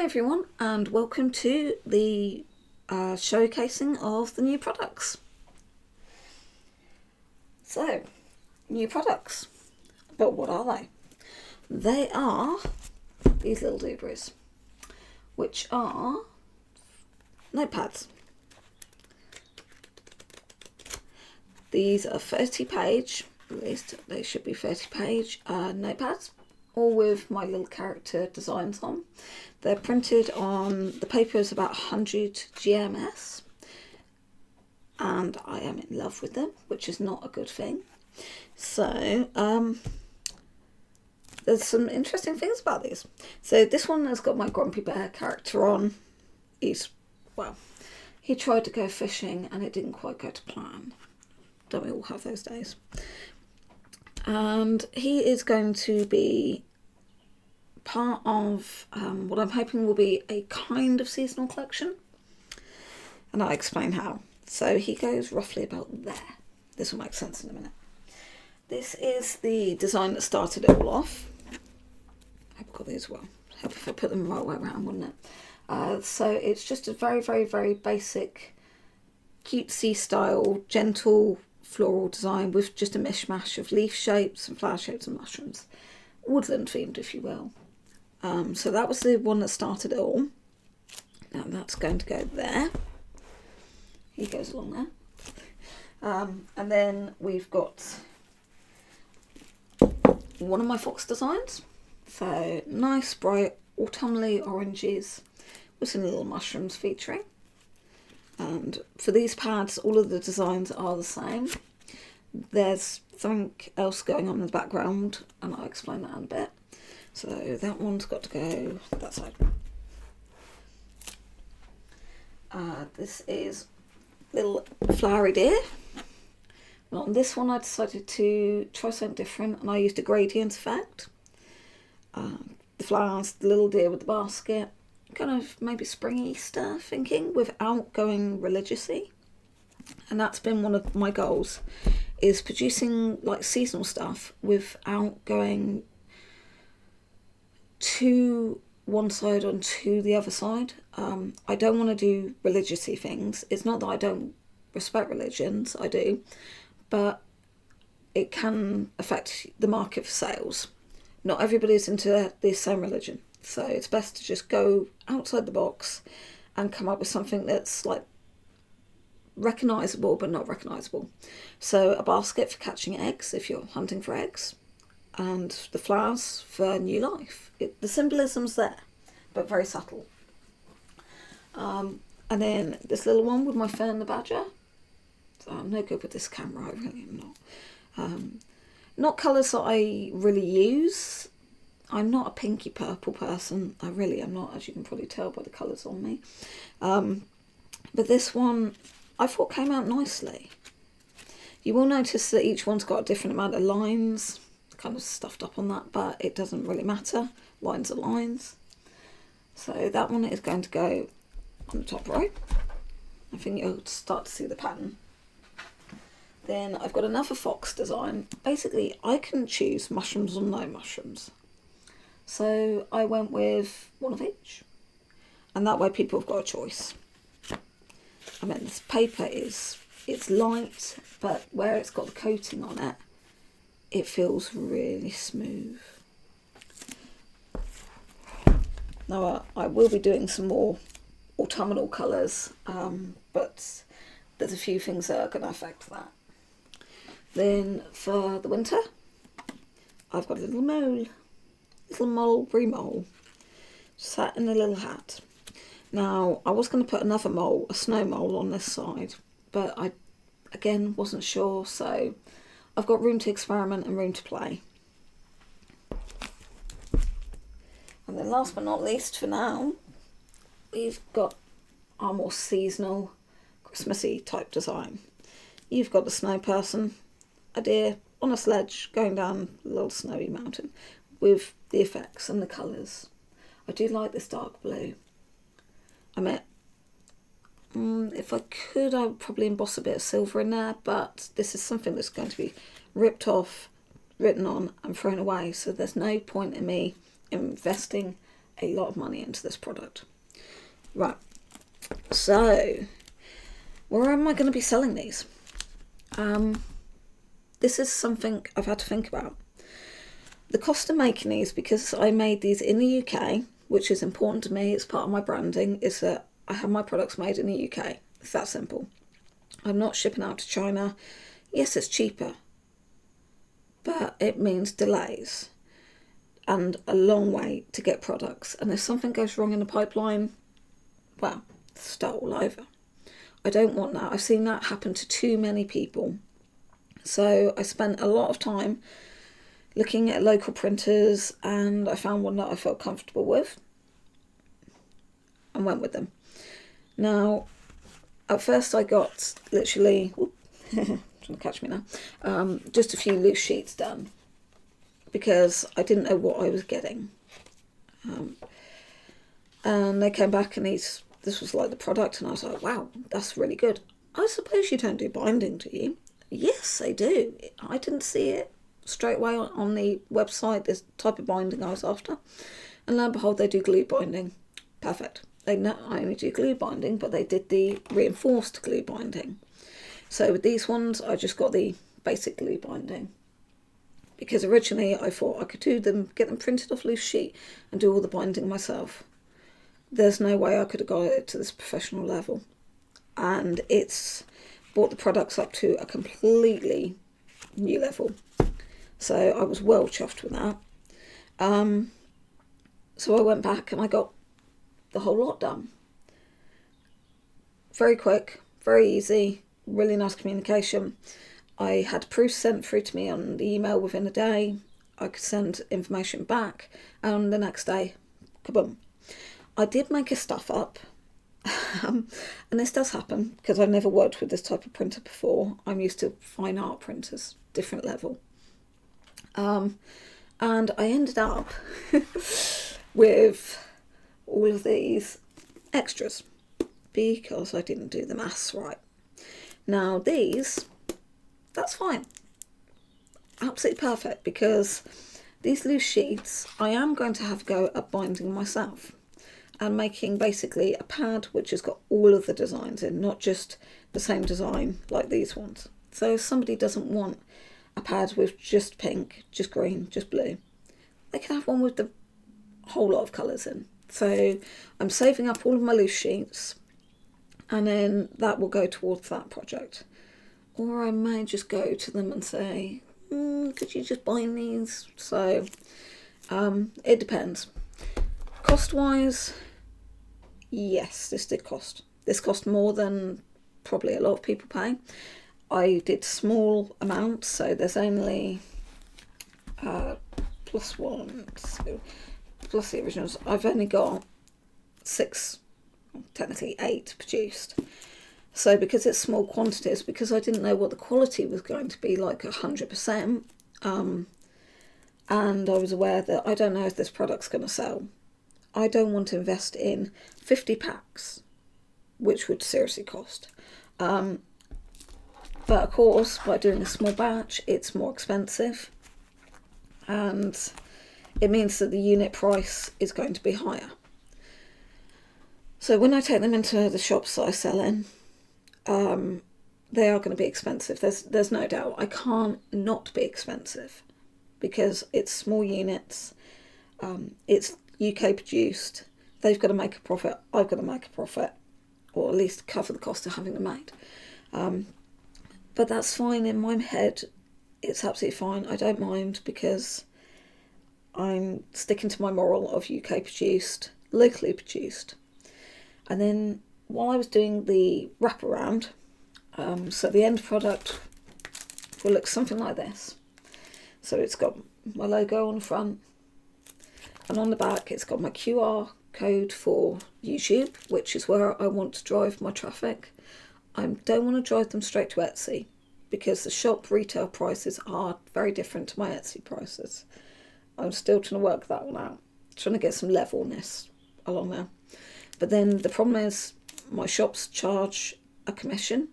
Hi everyone, and welcome to the showcasing of the new products. So, new products, but what are they? They are these little doobries, which are notepads. These are 30-page, at least they should be 30-page notepads, all with my little character designs on. They're printed on, the paper is about 100 GMS, and I am in love with them, which is not a good thing. So, there's some interesting things about these. So this one has got my Grumpy Bear character on. He tried to go fishing and it didn't quite go to plan. Don't we all have those days? And he is going to be part of what I'm hoping will be a kind of seasonal collection. And I'll explain how. So he goes roughly about there. This will make sense in a minute. This is the design that started it all off. I've got these well. Help if I put them the right way around, wouldn't it? So it's just a very, very, very basic, cutesy style, gentle floral design with just a mishmash of leaf shapes and flower shapes and mushrooms. Woodland themed, if you will. So that was the one that started it all. Now that's going to go there. He goes along there. And then we've got one of my fox designs. So nice, bright, autumnally oranges with some little mushrooms featuring. And for these pads, all of the designs are the same. There's something else going on in the background, and I'll explain that in a bit. So that one's got to go that side. This is little flowery deer. Well, on this one I decided to try something different, and I used a gradient effect. The flowers, the little deer with the basket, kind of maybe spring Easter thinking without going religious-y. And that's been one of my goals, is producing like seasonal stuff without going to one side and to the other side. I don't want to do religious-y things. It's not that I don't respect religions, I do, but it can affect the market for sales. Not everybody's into the same religion, so it's best to just go outside the box and come up with something that's like recognisable but not recognisable. So a basket for catching eggs if you're hunting for eggs, and the flowers for new life. The symbolism's there, but very subtle. And then this little one with my fern the badger. So I'm no good with this camera, I really am not. Not colours that I really use. I'm not a pinky purple person. I really am not, as you can probably tell by the colours on me. But this one I thought came out nicely. You will notice that each one's got a different amount of lines, kind of stuffed up on that, but it doesn't really matter. Lines are lines. So that one is going to go on the top right. I think you'll start to see the pattern. Then I've got another fox design. Basically, I can choose mushrooms or no mushrooms. So I went with one of each. And that way people have got a choice. I mean, this paper it's light, but where it's got the coating on it, it feels really smooth. Now, I will be doing some more autumnal colours, but there's a few things that are going to affect that. Then for the winter, I've got a little mulberry mole, sat in a little hat. Now, I was going to put another mole, a snow mole, on this side, but I, again, wasn't sure, so I've got room to experiment and room to play. And then last but not least for now, we've got our more seasonal, Christmassy type design. You've got the snow person, a deer on a sledge going down a little snowy mountain with the effects and the colours. I do like this dark blue. I mean, if I could, I would probably emboss a bit of silver in there, but this is something that's going to be ripped off, written on and thrown away, so there's no point in me investing a lot of money into this product. Right, so where am I going to be selling these? This is something I've had to think about. The cost of making these, because I made these in the UK, which is important to me, it's part of my branding, is that I have my products made in the UK. It's that simple. I'm not shipping out to China. Yes, it's cheaper, but it means delays and a long way to get products. And if something goes wrong in the pipeline, well, start all over. I don't want that. I've seen that happen to too many people. So I spent a lot of time looking at local printers, and I found one that I felt comfortable with and went with them. Now, at first I got literally, trying to catch me now, just a few loose sheets done because I didn't know what I was getting. And they came back and this was like the product, and I was like, wow, that's really good. I suppose you don't do binding, do you? Yes, they do. I didn't see it straight away on the website, this type of binding I was after. And lo and behold, they do glue binding. Perfect. They not only do glue binding, but they did the reinforced glue binding. So with these ones, I just got the basic glue binding. Because originally I thought I could do them, get them printed off loose sheet and do all the binding myself. There's no way I could have got it to this professional level. And it's brought the products up to a completely new level. So I was well chuffed with that. So I went back and I got the whole lot done. Very quick, very easy, really nice communication. I had proofs sent through to me on the email within a day. I could send information back, and the next day, kaboom. I did make a stuff up, and this does happen because I've never worked with this type of printer before. I'm used to fine art printers, different level. And I ended up with all of these extras because I didn't do the maths right. Now these, that's fine. Absolutely perfect, because these loose sheets, I am going to have a go at binding myself and making basically a pad which has got all of the designs in, not just the same design like these ones. So if somebody doesn't want a pad with just pink, just green, just blue, they can have one with the whole lot of colours in. So I'm saving up all of my loose sheets, and then that will go towards that project. Or I may just go to them and say, could you just bind these? So it depends. Cost-wise, yes, this did cost. This cost more than probably a lot of people pay. I did small amounts, so there's only plus one, so plus the originals. I've only got 6, technically 8 produced. So because it's small quantities, because I didn't know what the quality was going to be like 100%, and I was aware that I don't know if this product's going to sell. I don't want to invest in 50 packs, which would seriously cost. But of course, by doing a small batch, it's more expensive, and it means that the unit price is going to be higher. So when I take them into the shops that I sell in, they are going to be expensive. There's no doubt. I can't not be expensive because it's small units. It's UK produced. They've got to make a profit. I've got to make a profit, or at least cover the cost of having them made. But that's fine in my head. It's absolutely fine. I don't mind because I'm sticking to my moral of UK produced, locally produced. And then while I was doing the wraparound, so the end product will look something like this. So it's got my logo on the front, and on the back it's got my QR code for YouTube, which is where I want to drive my traffic. I don't want to drive them straight to Etsy because the shop retail prices are very different to my Etsy prices. I'm still trying to work that one out, trying to get some levelness along there. But then the problem is my shops charge a commission.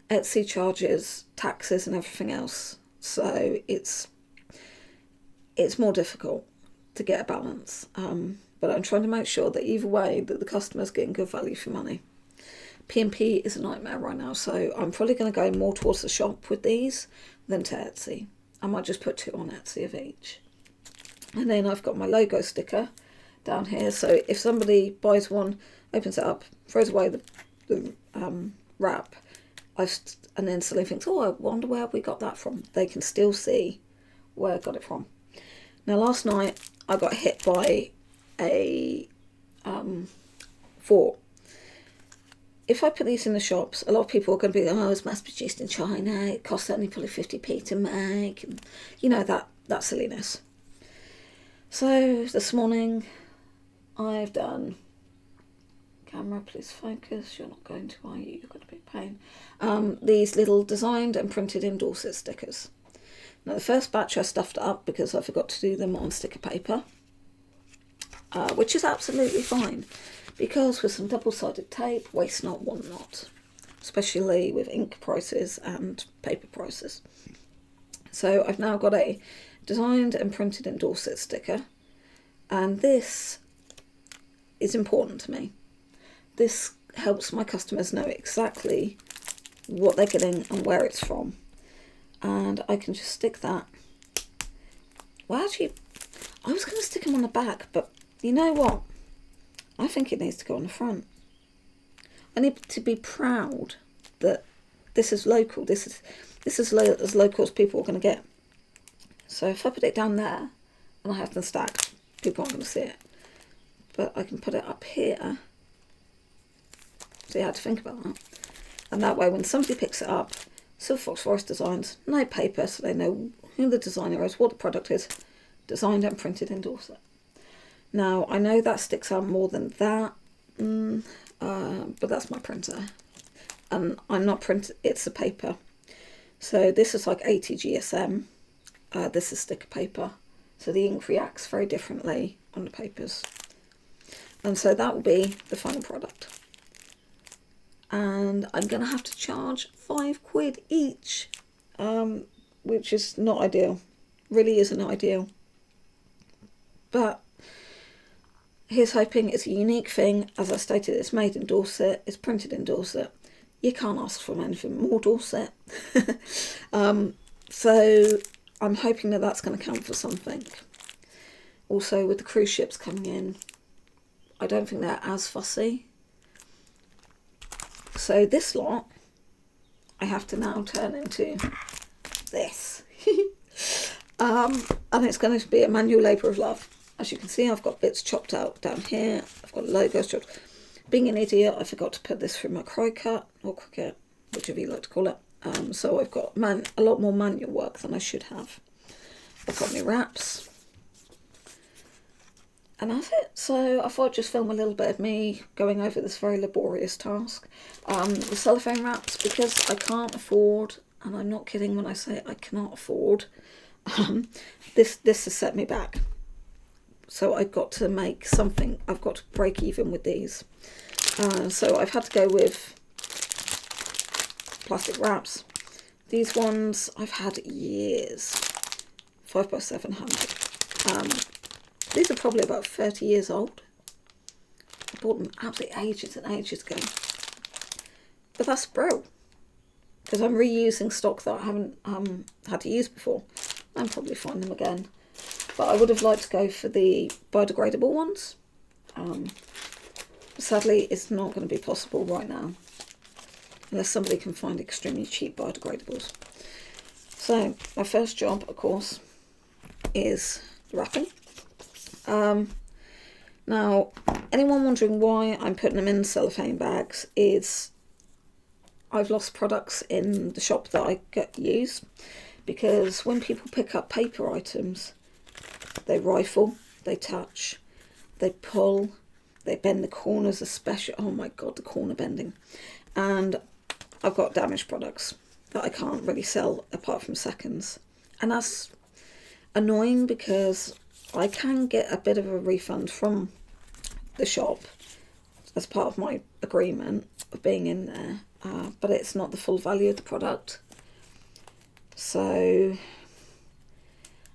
Etsy charges taxes and everything else. So it's more difficult. to get a balance. But I'm trying to make sure that either way that the customer's getting good value for money. P&P is a nightmare right now, so I'm probably going to go more towards the shop with these than to Etsy. I might just put 2 on Etsy of each. And then I've got my logo sticker down here, so if somebody buys one, opens it up, throws away the wrap, and then suddenly thinks, oh, I wonder where we got that from, they can still see where I got it from. Now last night I got hit by a thought. If I put these in the shops, a lot of people are going to be like, oh, it's mass produced in China, it costs only probably 50p to make, and, you know, that silliness. So this morning I've done, camera please focus, you're not going to, are you? You're going to be a pain. These little designed and printed in Dorset stickers. Now the first batch I stuffed up because I forgot to do them on sticker paper, which is absolutely fine, because with some double-sided tape, waste not, want not, especially with ink prices and paper prices. So I've now got a designed and printed in Dorset sticker, and this is important to me. This helps my customers know exactly what they're getting and where it's from. And I can just stick that. Well, actually, I was going to stick them on the back, but you know what? I think it needs to go on the front. I need to be proud that this is local. This is as local as people are going to get. So if I put it down there and I have them stacked, people aren't going to see it. But I can put it up here. So you had to think about that. And that way, when somebody picks it up, Silver Fox Forest Designs, no paper, so they know who the designer is, what the product is, designed and printed in Dorset. Now, I know that sticks out more than that, but that's my printer. And I'm not printing, it's a paper. So this is like 80 GSM. This is sticker paper. So the ink reacts very differently on the papers. And so that will be the final product. And I'm going to have to charge £5 each, which is not ideal. Really isn't ideal. But here's hoping. It's a unique thing. As I stated, it's made in Dorset. It's printed in Dorset. You can't ask for anything more Dorset. So I'm hoping that that's going to count for something. Also, with the cruise ships coming in, I don't think they're as fussy. So this lot, I have to now turn into this. And it's going to be a manual labour of love. As you can see, I've got bits chopped out down here. I've got logos chopped. Being an idiot, I forgot to put this through my Cricut, or Cricut, whichever you like to call it. So I've got a lot more manual work than I should have. I've got my wraps. And that's it. So I thought I'd just film a little bit of me going over this very laborious task. The cellophane wraps, because I can't afford, and I'm not kidding when I say I cannot afford, this has set me back. So I've got to make something, I've got to break even with these. So I've had to go with plastic wraps. These ones I've had years, 5x700. These are probably about 30 years old. I bought them absolutely ages and ages ago. But that's brilliant, because I'm reusing stock that I haven't had to use before. I'll probably find them again. But I would have liked to go for the biodegradable ones. Sadly, it's not going to be possible right now, unless somebody can find extremely cheap biodegradables. So my first job, of course, is wrapping. Now, anyone wondering why I'm putting them in cellophane bags is I've lost products in the shop that I use, because when people pick up paper items, they rifle, they touch, they pull, they bend the corners especially. Oh my god, the corner bending. And I've got damaged products that I can't really sell apart from seconds. And that's annoying, because I can get a bit of a refund from the shop as part of my agreement of being in there, but it's not the full value of the product. So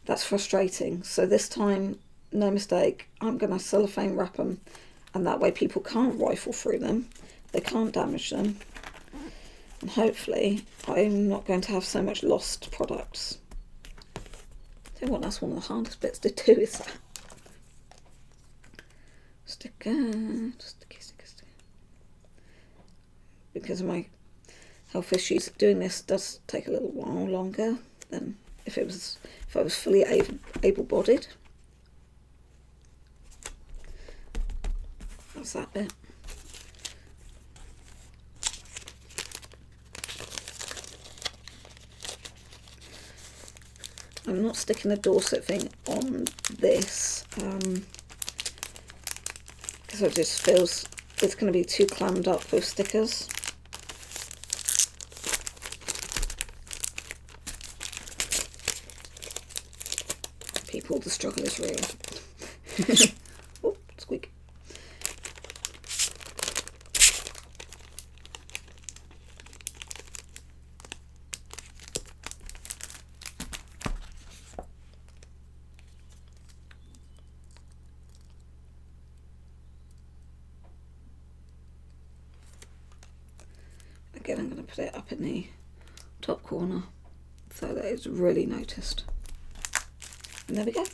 that's frustrating. So this time no mistake, I'm going to cellophane wrap them, and that way people can't rifle through them, they can't damage them, and hopefully I'm not going to have so much lost products. I think what that's one of the hardest bits to do is that. Sticker. Because of my health issues, doing this does take a little while longer than if I was fully able-bodied. That's that bit. I'm not sticking the Dorset thing on this because it just feels it's going to be too clammed up with stickers. People, the struggle is real. Oh, squeak. Again, I'm going to put it up in the top corner so that it's really noticed. And there we go.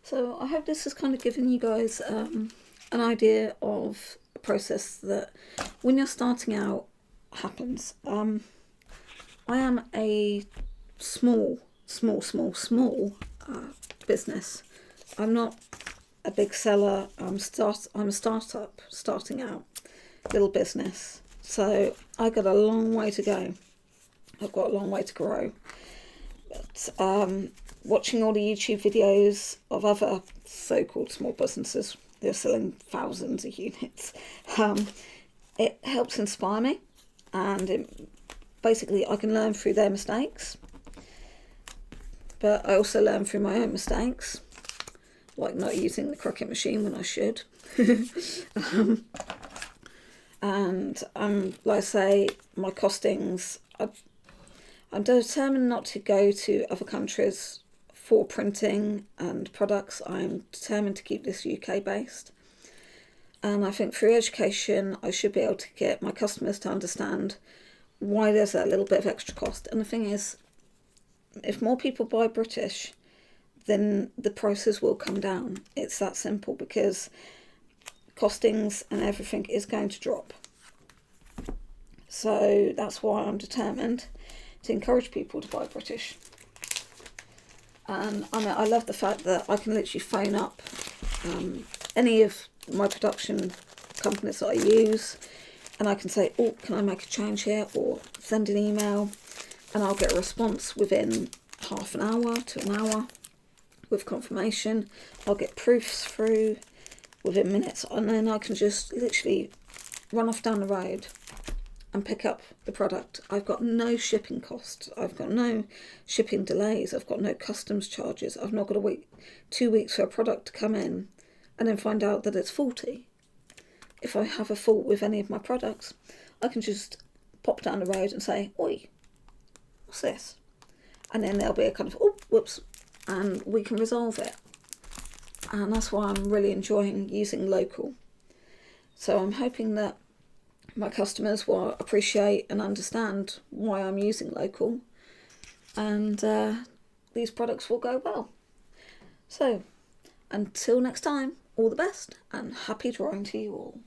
So I hope this has kind of given you guys an idea of a process that when you're starting out happens. I am a small business. I'm not a big seller. I'm a startup starting out, little business. So I got a long way to go. I've got a long way to grow. But watching all the YouTube videos of other so-called small businesses, they're selling thousands of units. It helps inspire me, and basically I can learn through their mistakes. But I also learn through my own mistakes, like not using the Cricut machine when I should. And like I say, my costings, I'm determined not to go to other countries for printing and products. I'm determined to keep this UK based. And I think through education, I should be able to get my customers to understand why there's a little bit of extra cost. And the thing is, if more people buy British, then the prices will come down. It's that simple, because costings and everything is going to drop. So that's why I'm determined to encourage people to buy British. And I love the fact that I can literally phone up any of my production companies that I use, and I can say, oh, can I make a change here, or send an email, and I'll get a response within half an hour to an hour with confirmation. I'll get proofs through within minutes, and then I can just literally run off down the road and pick up the product. I've got no shipping costs, I've got no shipping delays, I've got no customs charges. I've not got to wait 2 weeks for a product to come in and then find out that it's faulty. If I have a fault with any of my products, I can just pop down the road and say, oi, what's this? And then there'll be a kind of, oh, whoops, and we can resolve it. And that's why I'm really enjoying using local. So I'm hoping that my customers will appreciate and understand why I'm using local, and these products will go well. So until next time, all the best and happy drawing to you all.